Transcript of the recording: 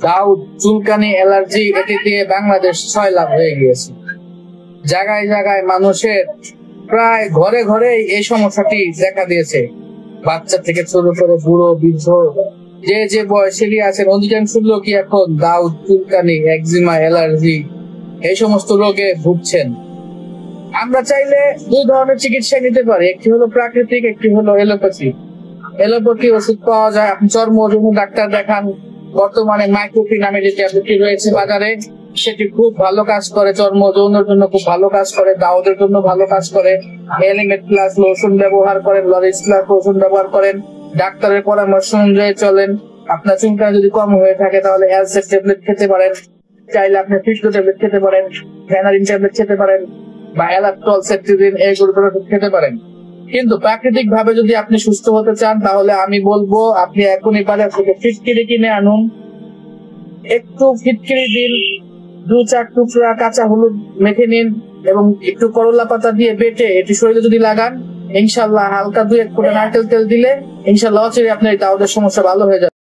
দাউদ, চুলকানি, অ্যালার্জি, এটি দিয়ে বাংলাদেশ 6 লাখ হয়ে গিয়েছে। জায়গায় জায়গায় মানুষের প্রায় ঘরে ঘরে এই সমস্যাটি দেখা দিয়েছে। বাচ্চা থেকে শুরু করে বুড়ো বৃদ্ধ যে বয়সেরই আছেন অধিকাংশ লোকই এখন দাউদ, চুলকানি, একজিমা, অ্যালার্জি এই সমস্ত রোগে ভুগছেন। আমরা চাইলে 2 ধরনের চিকিৎসা নিতে পারি, একটি হলো প্রাকৃতিক, একটি হলো এলোপ্যাথি। এলোপ্যাথি ওষুধ পাওয়া যায়, আপনি চর্মের জন্য ডাক্তার দেখান। বর্তমানে মাইক্রোপি নামে যে ট্যাবলেটটি রয়েছে বাজারে, সেটি খুব ভালো কাজ করে, চর্ম যৌনের জন্য খুব ভালো কাজ করে, দাউদের জন্য ভালো কাজ করে। এলিমেট প্লাস লোশন ব্যবহার করেন, লরিস প্লাস লোশন ব্যবহার করেন, ডাক্তারের পরামর্শ অনুযায়ী চলেন। আপনার চুলকানি যদি কম হয়ে থাকে তাহলে অ্যালসেট ট্যাবলেট খেতে পারেন, চাইলে আপনি ফিস্টো ট্যাবলেট খেতে পারেন, ভ্যানারিন ট্যাবলেট খেতে পারেন, বা অ্যালাক্টল, সেট্রিজিন এই গ্রুপের ওষুধ খেতে পারেন। কিন্তু প্রাকৃতিক ভাবে যদি আপনি সুস্থ হতে চান তাহলে আমি বলবো আপনি এখনই বাজার থেকে ফিটকিরি কিনে আনুন, একটু ফিটকিরি দিন, 2-4 টুকরা কাঁচা হলুদ মেখে নিন এবং একটু করলা পাতা দিয়ে বেটে এটি শরীরে যদি লাগান, ইনশাল্লাহ হালকা 2-1 ফোঁটা নারকেল তেল দিলে ইনশাল্লাহ অচিরে আপনার এই দাউদের সমস্যা ভালো হয়ে যাবে।